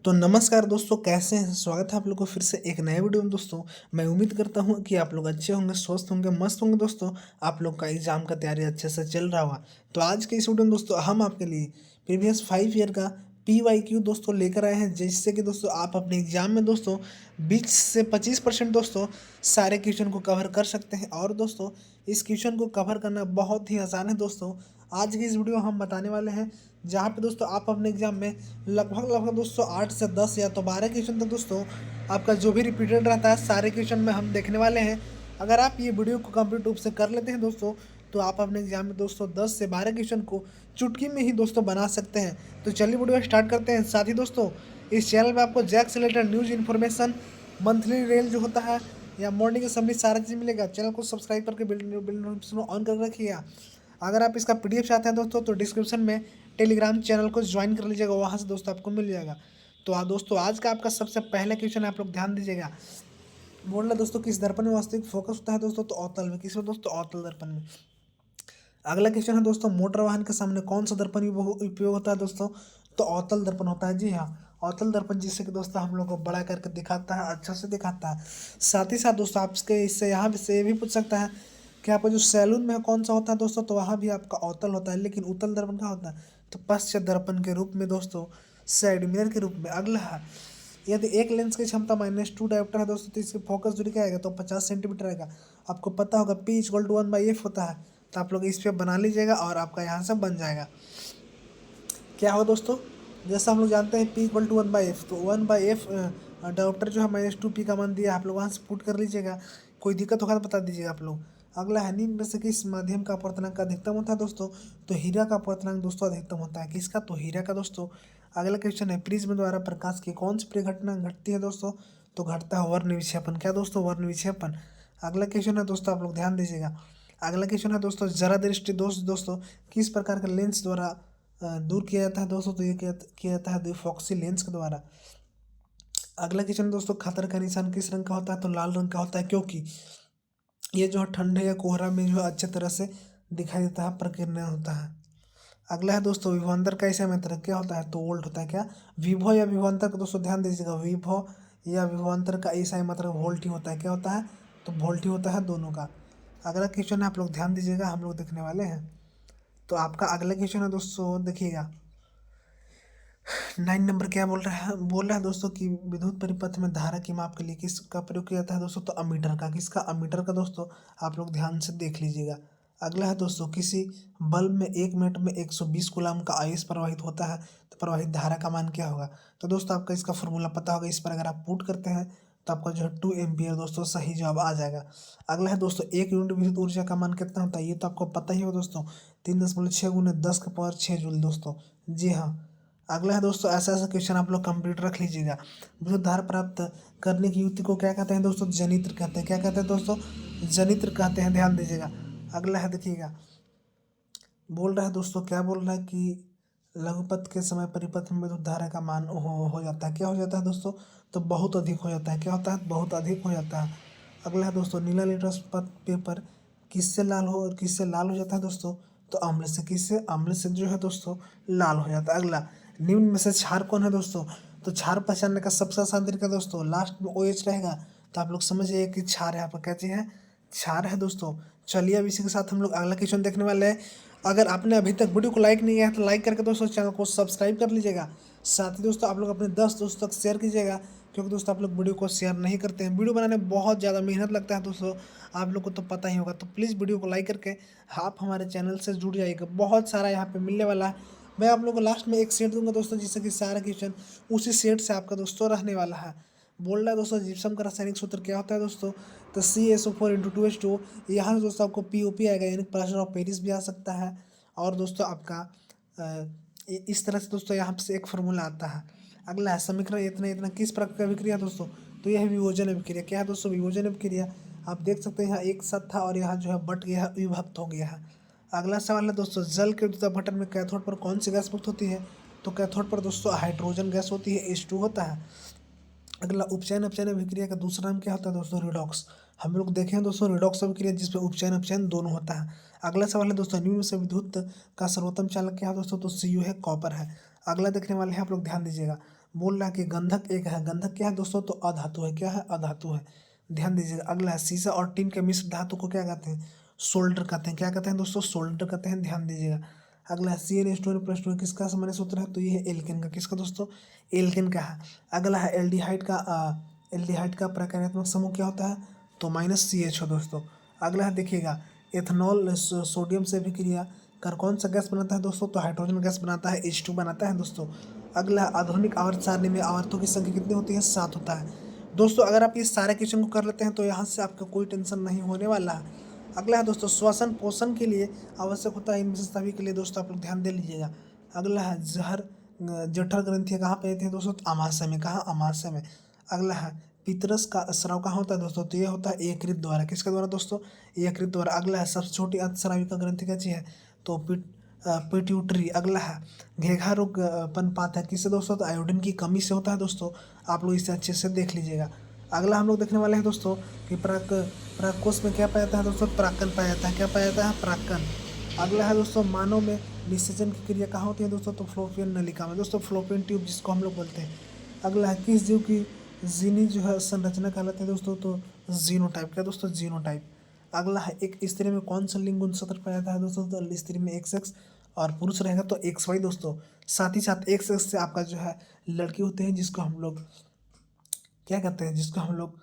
तो नमस्कार दोस्तों, कैसे हैं? स्वागत है आप लोग को फिर से एक नए वीडियो में दोस्तों। मैं उम्मीद करता हूं कि आप लोग अच्छे होंगे, स्वस्थ होंगे, मस्त होंगे दोस्तों। आप लोग का एग्जाम का तैयारी अच्छे से चल रहा होगा। तो आज के इस वीडियो में दोस्तों हम आपके लिए प्रीवियस 5 ईयर का PYQ दोस्तों लेकर आए हैं, जिससे कि दोस्तों आप अपने एग्जाम में दोस्तों 20 से 25% दोस्तों सारे क्वेश्चन को कवर कर सकते हैं। और दोस्तों इस क्वेश्चन को कवर करना बहुत ही आसान है दोस्तों। आज की इस वीडियो हम बताने वाले हैं, जहाँ पे दोस्तों आप अपने एग्जाम में लगभग दोस्तों 8 से 10 या तो 12 क्वेश्चन तक दोस्तों आपका जो भी रिपीटेड रहता है सारे क्वेश्चन में हम देखने वाले हैं। अगर आप ये वीडियो को कंप्लीट रूप से कर लेते हैं दोस्तों, तो आप अपने एग्जाम में दोस्तों 10 से 12 क्वेश्चन को चुटकी में ही दोस्तों बना सकते हैं। तो चलिए वीडियो स्टार्ट करते हैं। साथ ही दोस्तों इस चैनल में आपको जैक से related news information, monthly rail जो होता है या मॉर्निंग असम्बली सारा चीज़ मिलेगा। चैनल को सब्सक्राइब करके बिल नोटिफिकेशन ऑन कर रखिएगा। अगर आप इसका PDF चाहते हैं दोस्तों, तो डिस्क्रिप्शन में टेलीग्राम चैनल को ज्वाइन कर लीजिएगा, वहाँ से दोस्तों आपको मिल जाएगा। तो दोस्तों आज का आपका सबसे पहला क्वेश्चन आप लोग ध्यान दीजिएगा। बोल रहा दोस्तों किस दर्पण में वास्तविक फोकस होता है दोस्तों, तो अवतल में। किसमें दोस्तों? अवतल दर्पण में। अगला क्वेश्चन है दोस्तों, मोटर वाहन के सामने कौन सा दर्पण उपयोग होता है दोस्तों, तो अवतल दर्पण होता है। जी हाँ, अवतल दर्पण, जिससे कि दोस्तों हम लोग को बड़ा करके दिखाता है, अच्छा से दिखाता है। साथ ही साथ दोस्तों आपके इससे यहाँ से ये भी पूछ सकता है कि आपका जो सैलून में कौन सा होता है दोस्तों, तो वहाँ भी आपका अवतल होता है। लेकिन उत्तल दर्पण क्या होता है, तो पश्चात दर्पण के रूप में दोस्तों, साइड मिरर के रूप में। अगला है, यदि एक लेंस की क्षमता -2 डायोप्टर है दोस्तों, तो इसकी फोकस दूरी क्या आएगा, तो 50 सेंटीमीटर आएगा। आपको पता होगा P = 1/f होता है। तो आप लोग इस पे बना लीजिएगा और आपका यहाँ से बन जाएगा। क्या होगा दोस्तों, जैसा हम लोग जानते हैं P = 1/f, तो 1/f डायोप्टर जो है -2P का मान दिया, आप लोग वहाँ से पुट कर लीजिएगा। कोई दिक्कत होगा तो बता दीजिएगा आप लोग। अगला है, निम्न में से किस माध्यम का अपवर्तनांक अधिकतम होता है दोस्तों, तो हीरा का अपवर्तनांक दोस्तों अधिकतम होता है। किसका? तो हीरा का दोस्तों। अगला क्वेश्चन है, प्रिज्म द्वारा प्रकाश की कौन सी परिघटना घटती है दोस्तों, तो घटता है वर्ण विक्षेपण। क्या दोस्तों? वर्ण विक्षेपण। अगला क्वेश्चन है दोस्तों, आप लोग ध्यान दीजिएगा। अगला क्वेश्चन है दोस्तों, जरा दृष्टि दोष दोस्तों किस प्रकार का लेंस द्वारा दूर किया जाता है दोस्तों, तो ये किया जाता है द्विफॉक्सी लेंस के द्वारा। अगला क्वेश्चन दोस्तों, खतर का निशान किस रंग का होता है, तो लाल रंग का होता है, क्योंकि ये जो है ठंडे या कोहरा में जो है अच्छे तरह से दिखाई देता है, प्रकीर्णन होता है। अगला है दोस्तों, विभवांतर का ईसाई मात्रक क्या होता है, तो वोल्ट होता है। क्या? विभव या विभवांतर का दोस्तों ध्यान दीजिएगा, विभव या विभवांतर का ईसाई मात्रक वोल्ट ही होता है। क्या होता है? तो वोल्ट ही होता है दोनों का। अगला क्वेश्चन है, आप लोग ध्यान दीजिएगा, हम लोग देखने वाले हैं। तो आपका अगला क्वेश्चन है दोस्तों, देखिएगा 9 नंबर क्या बोल रहा है दोस्तों कि विद्युत परिपथ में धारा की माप के लिए किसका प्रयोग किया जाता है दोस्तों, तो अमीटर का। किसका? अमीटर का दोस्तों। आप लोग ध्यान से देख लीजिएगा। अगला है दोस्तों, किसी बल्ब में 1 मिनट में 120 कूलम्ब का आयुष प्रवाहित होता है, तो प्रवाहित धारा का मान क्या होगा, तो दोस्तों आपका इसका फॉर्मूला पता होगा। इस पर अगर आप पुट करते हैं तो आपका जो है 2 एम्पियर दोस्तों सही जवाब आ जाएगा। अगला है दोस्तों, 1 यूनिट विद्युत ऊर्जा का मान कितना होता है, ये तो आपको पता ही होगा दोस्तों, 3.6 × 10⁻6 जूल दोस्तों। जी हाँ। अगला है दोस्तों, ऐसा ऐसा क्वेश्चन आप लोग कंप्लीट रख लीजिएगा। विद्युत धारा प्राप्त करने की युक्ति को क्या कहते हैं दोस्तों, जनित्र कहते हैं। क्या कहते हैं दोस्तों? जनित्र कहते हैं, ध्यान दीजिएगा। अगला है, देखिएगा, बोल रहा है दोस्तों, क्या बोल रहा है कि लघुपथ के समय परिपथ में विद्युत धारा का मान हो जाता है। क्या हो जाता है दोस्तों, तो बहुत अधिक हो जाता है। क्या होता है? बहुत अधिक हो जाता है। अगला है दोस्तों, नीला लिटमस पेपर किससे लाल हो और किससे लाल हो जाता है दोस्तों, तो अम्ल से। किससे? अम्ल से जो है दोस्तों लाल हो जाता है। अगला, निम्न में से क्षार कौन है दोस्तों, तो क्षार पहचानने का सबसे आसान तरीका दोस्तों, लास्ट में OH रहेगा, तो आप लोग समझिए कि क्षार है। आपका क्या चीज़ है? क्षार है दोस्तों। चलिए अब इसी के साथ हम लोग अगला क्वेश्चन देखने वाले हैं। अगर आपने अभी तक वीडियो को लाइक नहीं किया है तो लाइक करके दोस्तों चैनल को सब्सक्राइब कर लीजिएगा। साथ ही दोस्तों आप लोग अपने 10 दोस्तों तक शेयर कीजिएगा, क्योंकि दोस्तों आप लोग वीडियो को शेयर नहीं करते हैं। वीडियो बनाने में बहुत ज़्यादा मेहनत लगता है दोस्तों, आप लोग को तो पता ही होगा। तो प्लीज़ वीडियो को लाइक करके आप हमारे चैनल से जुड़ जाइएगा, बहुत सारा यहाँ पे मिलने वाला है। मैं आप लोग को लास्ट में एक सेट दूंगा दोस्तों, जिससे कि सारा क्वेश्चन उसी सेट से आपका दोस्तों रहने वाला है। बोल रहा है दोस्तों, जिप्सम का रासायनिक सूत्र क्या होता है दोस्तों, तो CaSO4 × 2H2। यहाँ से दोस्तों आपको POP आएगा, यानी प्लास्टर ऑफ पेरिस भी आ सकता है। और दोस्तों आपका इस तरह से दोस्तों यहाँ से एक फार्मूला आता है। अगला है, समीकरण इतना इतना किस प्रकार का अभिक्रिया दोस्तों, तो यह है विभोजन अभिक्रिया। क्या है दोस्तों? विभोजन अभिक्रिया। आप देख सकते हैं यहाँ एक साथ था और यहाँ जो है बट गया है, विभक्त हो गया है। अगला सवाल है दोस्तों, जल के उद्युत अपघटन में कैथोड पर कौन सी गैस मुक्त होती है, तो कैथोड पर दोस्तों हाइड्रोजन गैस होती है, H2 होता है। अगला, उपचयन अपचयन अभिक्रिया का दूसरा नाम क्या होता है दोस्तों, रिडॉक्स। हम लोग देखें दोस्तों रिडॉक्स अभिक्रिया, जिसमें उपचयन अपचयन दोनों होता है। अगला सवाल है दोस्तों, निम्न से विद्युत का सर्वोत्तम चालक क्या है दोस्तों, तो Cu है, कॉपर है। अगला देखने वाले हैं आप लोग, ध्यान दीजिएगा। बोल रहा है कि गंधक एक है, गंधक क्या है दोस्तों, तो अधातु है। क्या है, अधातु है। ध्यान दीजिएगा। अगला है सीसा और टीन के मिश्र धातु को क्या कहते हैं, सोल्डर कहते हैं। क्या कहते हैं दोस्तों, सोल्डर कहते हैं। ध्यान दीजिएगा। अगला है CnH2 + 2 किसका सामान्य सूत्र है, तो ये है एल्केन का। किसका दोस्तों, एल्केन का है। अगला है एल्डिहाइड का प्रकार्यात्मक समूह क्या होता है, तो -CH दोस्तों। अगला है देखिएगा, एथनॉल सोडियम से अभिक्रिया कर कौन सा गैस बनाता है दोस्तों, तो हाइड्रोजन गैस बनाता है, H2 बनाता है दोस्तों। अगला आधुनिक आवर्त सारणी में आवर्तों की संख्या कितनी होती है, 7 होता है दोस्तों। अगर आप ये सारे क्वेश्चन को कर लेते हैं तो यहाँ से आपका कोई टेंशन नहीं होने वाला है। अगला है दोस्तों, श्वसन पोषण के लिए आवश्यक होता है, इनमें से सभी के लिए दोस्तों आप लोग ध्यान दे लीजिएगा। अगला है जठर ग्रंथि कहाँ पे होती है दोस्तों, तो अमाशय में। कहाँ, अमाशय में। अगला है पितरस का स्राव कहाँ होता है दोस्तों, तो ये होता है यकृत द्वारा। किसके द्वारा दोस्तों, यकृत द्वारा। अगला है सबसे छोटी अंतस्राविका ग्रंथि क्या चीज है, तो पिट्यूटरी। अगला है घेघा रोग पनपाता है किससे दोस्तों, तो आयोडीन की कमी से होता है दोस्तों। आप लोग इसे अच्छे से देख लीजिएगा। अगला हम लोग देखने वाले हैं दोस्तों कि प्राककोश में क्या पाया जाता है दोस्तों, प्राक्कन पाया जाता है। क्या पाया जाता है, प्राक्कन। अगला है दोस्तों, मानव में निषेचन की क्रिया कहाँ होती है दोस्तों, तो फ्लोपियन नलिका में दोस्तों, फ्लोपियन ट्यूब जिसको हम लोग बोलते हैं। अगला है किस जीव की जीनी जो है संरचना कहलाती है दोस्तों, तो जीनोटाइप। क्या दोस्तों, जीनोटाइप। अगला है एक स्त्री में कौन सा लिंग गुणसूत्र पाया जाता है दोस्तों, तो स्त्री में XX और पुरुष रहेगा तो XY दोस्तों। साथ ही साथ XX से आपका जो है लड़की होते हैं, जिसको हम लोग क्या कहते हैं, जिसको हम लोग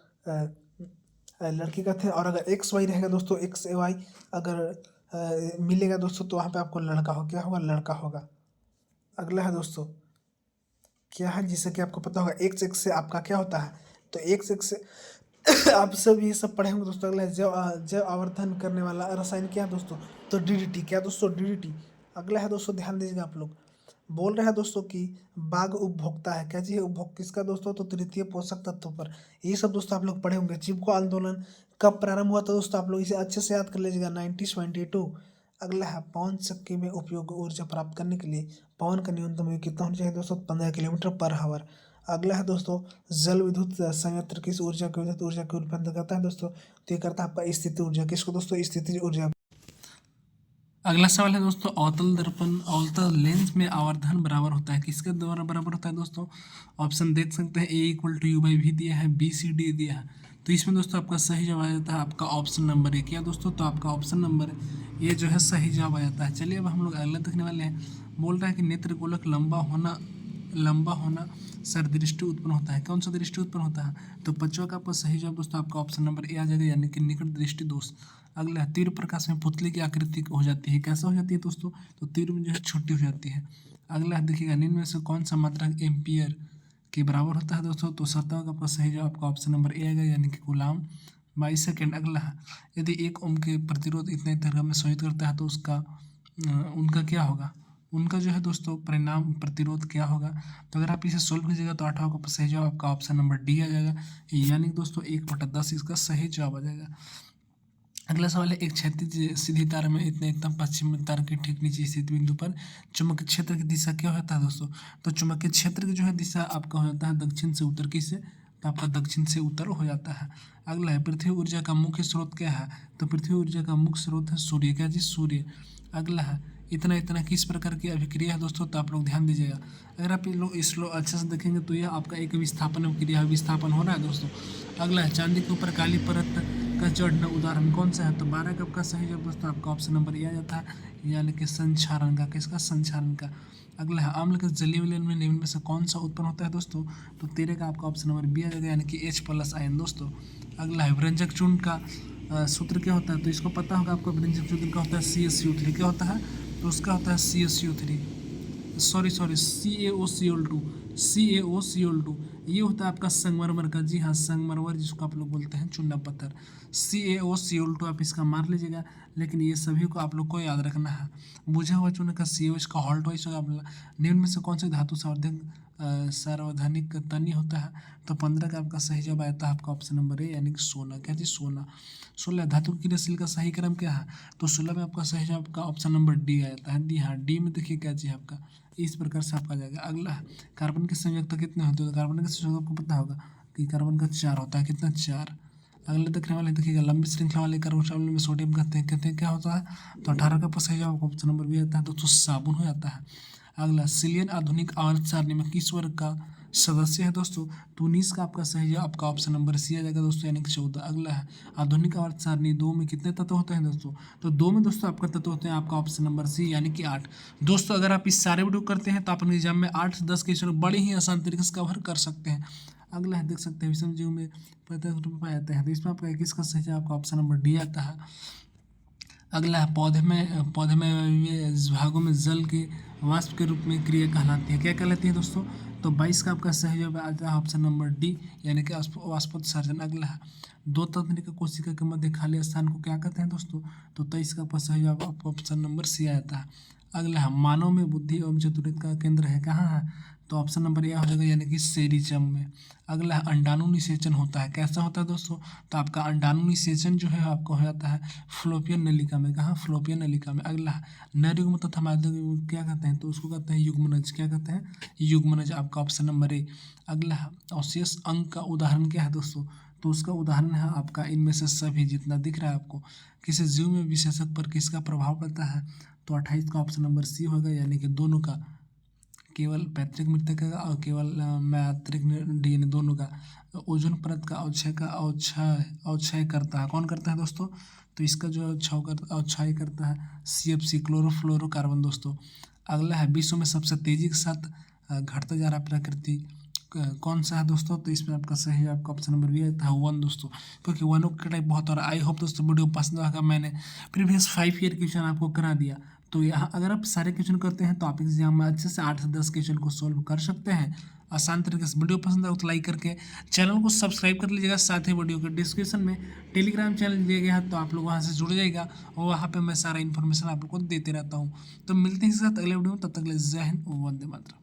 लड़की कहते हैं। और अगर XY रहेगा दोस्तों, XY अगर मिलेगा दोस्तों, तो वहाँ पे आपको लड़का हो, क्या होगा, लड़का होगा। अगला है दोस्तों, क्या है, जिससे कि आपको पता होगा XX से आपका क्या होता है, तो XX से आप सब ये सब पढ़े होंगे दोस्तों। अगला है जैव आवर्धन करने वाला रसायन क्या है दोस्तों, तो DDT। क्या दोस्तों, DDT। अगला है दोस्तों, ध्यान दीजिएगा। आप लोग बोल रहे हैं दोस्तों कि बाघ उपभोक्ता है। क्या चीज है, उपभोग किसका दोस्तों, तो तृतीय पोषक तत्व पर। ये सब दोस्तों आप लोग पढ़े होंगे। चिपको आंदोलन कब प्रारंभ हुआ था दोस्तों, आप लोग इसे अच्छे से याद कर लीजिएगा, 1922। अगला है पवन चक्की में उपयोग ऊर्जा प्राप्त करने के लिए पवन का न्यूनतम वेग कितना होना चाहिए दोस्तों, 15 किलोमीटर पर आवर। अगला है दोस्तों, जल विद्युत संयंत्र किस ऊर्जा की विद्युत ऊर्जा की उत्पन्न करता है दोस्तों, तो ये करता है आपका स्थिति ऊर्जा। किसको दोस्तों, स्थिति ऊर्जा। अगला सवाल है दोस्तों, अवतल दर्पण अवतल लेंस में आवर्धन बराबर होता है, किसके द्वारा बराबर होता है दोस्तों। ऑप्शन देख सकते हैं, A = U/V दिया है, BCD दिया है। तो इसमें दोस्तों आपका सही जवाब आ जाता है आपका ऑप्शन नंबर 1। क्या दोस्तों, तो आपका ऑप्शन नंबर ये जो है सही जवाब आ जाता है। चलिए अब हम लोग अगला देखने वाले हैं। बोल रहा है कि नेत्र गोलक लंबा होना सर दृष्टि उत्पन्न होता है। कौन सा दृष्टि उत्पन्न होता है, तो पचवा का आपका सही जवाब दोस्तों आपका ऑप्शन नंबर A आ जाएगा, यानी कि निकट दृष्टि दोष। अगला है तीव्र प्रकाश में पुतली की आकृति हो जाती है। कैसा हो जाती है दोस्तों, तो तीव्र में जो है छोटी हो जाती है। अगला है देखिएगा, निम्न में से कौन सा मात्रक एम्पियर के बराबर होता है दोस्तों, तो 7वां का आपका सही जवाब आपका ऑप्शन नंबर A आएगा, यानी कि कूलाम बाई सेकेंड। अगला है, यदि 1 ओम के प्रतिरोध इतने तरह में शोषित करता है तो उनका क्या होगा, उनका जो है दोस्तों परिणाम प्रतिरोध क्या होगा। तो अगर आप इसे सोल्व कीजिएगा तो 8वां का सही जवाब आपका ऑप्शन नंबर D आ जाएगा, यानी कि दोस्तों 1/10 इसका सही जवाब आ जाएगा। अगला सवाल है, एक क्षैतिज सीधी तार में इतना पश्चिम तार के ठीक नीचे स्थित बिंदु पर चुंबकीय क्षेत्र की दिशा क्या होता है दोस्तों, तो चुंबकीय क्षेत्र की जो है दिशा आपका हो जाता है दक्षिण से उत्तर। किससे, तो आपका दक्षिण से उत्तर हो जाता है। अगला है, पृथ्वी ऊर्जा का मुख्य स्रोत क्या है, तो पृथ्वी ऊर्जा का मुख्य स्रोत है सूर्य। क्या चीज, सूर्य। अगला है, इतना इतना किस प्रकार की अभिक्रिया है दोस्तों, तो आप लोग ध्यान दीजिएगा। अगर आप ये लोग इस अच्छे से देखेंगे तो यह आपका एक विस्थापन अभिक्रिया विस्थापन हो रहा है दोस्तों। अगला है, चांदी के ऊपर काली परत का चढ़ना उदाहरण कौन सा है, तो 12 का आपका सही जवाब दोस्तों आपका ऑप्शन नंबर ए आ जाता है, यानी कि संक्षारण का। किसका, संक्षारण का। अगला है, अम्ल के जलीय विलयन में निम्न में से कौन सा उत्पन्न होता है दोस्तों, तो 13 का आपका ऑप्शन नंबर बी आ जाएगा, यानी कि H+ दोस्तों। अगला है, व्यंजक चूर्ण का सूत्र क्या होता है, तो इसको पता होगा आपको, व्यंजक चूर्ण का होता है CaCO3। क्या होता है, तो उसका होता है CaCO3, सॉरी CaOCl2 ये होता है आपका संगमरमर का। जी हाँ, संगमरमर जिसको आप लोग बोलते हैं चूना पत्थर, CaOCl2 आप इसका मार लीजिएगा। लेकिन ये सभी को आप लोग को याद रखना है। बुझा हुआ चूना का CO इसका हॉल्ट वाइज होगा। निम्न में से कौन सी धातु सार्वधानिक तनी होता है, तो 15 का आपका सही जवाब आता है आपका ऑप्शन नंबर ए, यानी कि सोना। क्या चीज, सोना। 16 धातु की क्रियाशील का सही क्रम क्या है, तो 16 में आपका सही जवाब आपका ऑप्शन नंबर डी आ जाता है। डी हाँ, डी में देखिए क्या चीज आपका इस प्रकार से आपका जाएगा। अगला है, कार्बन के संयुक्त कितने होते हैं, तो कार्बन के संयुक्त आपको पता होगा कि कार्बन का 4 होता है। कितना, 4। अगले देखने वाले देखिएगा, लंबी श्रृंखला वाले कार्बोक्सिल में सोडियम कहते हैं क्या होता है, तो 18 का सही जवाब ऑप्शन नंबर बी आता है दोस्तों, साबुन हो जाता है। अगला सिलियन आधुनिक आवर्त सारणी में किस वर्ग का सदस्य है दोस्तों? तो 19 का आपका सही जवाब आपका ऑप्शन नंबर सी आ जाएगा दोस्तों, यानी कि 14। अगला है आधुनिक आवर्त सारणी 2 में कितने तत्व होते हैं दोस्तों? तो 2 में दोस्तों आपका तत्व होते हैं आपका ऑप्शन नंबर सी, यानी कि 8। दोस्तों अगर आप इस सारे वीडियो करते हैं तो आप अपने एग्जाम में 8 से 10 क्वेश्चन बड़े ही आसान तरीके से कवर कर सकते हैं। अगला है देख सकते हैं विषम जीव में 45 रुपये पाए जाते हैं, तो इसमें आपका 21 का सही जवाब आपका ऑप्शन नंबर डी आता है। अगला है पौधे में ये भागों में जल के वाष्प के रूप में क्रिया कहलाती है, क्या कहलाती है दोस्तों? तो 22 का आपका सही जवाब आता है ऑप्शन नंबर डी, यानी कि वाष्पोत्सर्जन। अगला है दो तंत्रिका कोशिका के मध्य खाली स्थान को क्या कहते हैं दोस्तों? तो 23 का आपका सही जवाब आपको ऑप्शन नंबर सी आता है। अगला है मानव में बुद्धि एवं चतुर्थ का केंद्र है, कहाँ है? तो ऑप्शन नंबर ए हो जाएगा, यानी कि सेरिचम में। अगला है अंडाणु निषेचन होता है, कैसा होता है दोस्तों? तो आपका अंडाणु निषेचन जो है आपको हो जाता है फ्लोपियन नलिका में, कहाँ? फ्लोपियन नलिका में। अगला है नर युग्म तथा मादा युग्म क्या कहते हैं? तो उसको कहते हैं युग्मनज, क्या कहते हैं? युग्मनज, आपका ऑप्शन नंबर ए। अगला है अवशेष अंक का उदाहरण क्या है दोस्तों? तो उसका उदाहरण है आपका इनमें से सभी जितना दिख रहा है आपको। किसी जीव में विशेषक पर किसका प्रभाव पड़ता है? तो 28 का ऑप्शन नंबर सी होगा, यानी कि दोनों का, केवल पैतृक मृतक का और केवल मातृक डीएनए दोनों का। ओजोन परत का अवक्षय करता है, कौन करता है दोस्तों? तो इसका जो अवक्षय करता है CFC क्लोरोफ्लोरोकार्बन दोस्तों। अगला है विश्व में सबसे तेजी के साथ घटता जा रहा प्रकृति कौन सा है दोस्तों? तो इसमें आपका सही आपका ऑप्शन नंबर बी आता है वन दोस्तों, क्योंकि वनों का टाइप बहुत और आई होप दोस्तों वीडियो पसंद आएगा। मैंने प्रीवियस 5 ईयर क्वेश्चन आपको करा दिया, तो यहाँ अगर आप सारे क्वेश्चन करते हैं तो आप एग्जाम में अच्छे से 8 से 10 क्वेश्चन को सोल्व कर सकते हैं आसान तरीके से। वीडियो पसंद आए तो लाइक करके चैनल को सब्सक्राइब कर लीजिएगा, साथ ही वीडियो के डिस्क्रिप्शन में टेलीग्राम चैनल दिया गया है, तो आप लोग वहाँ से जुड़ जाइएगा और वहाँ पे मैं सारा इन्फॉर्मेशन आप लोग को देते रहता हूँ। तो मिलते हैं इसके साथ अगले वीडियो में, तब तक के लिए जय हिंद, वंदे मातरम।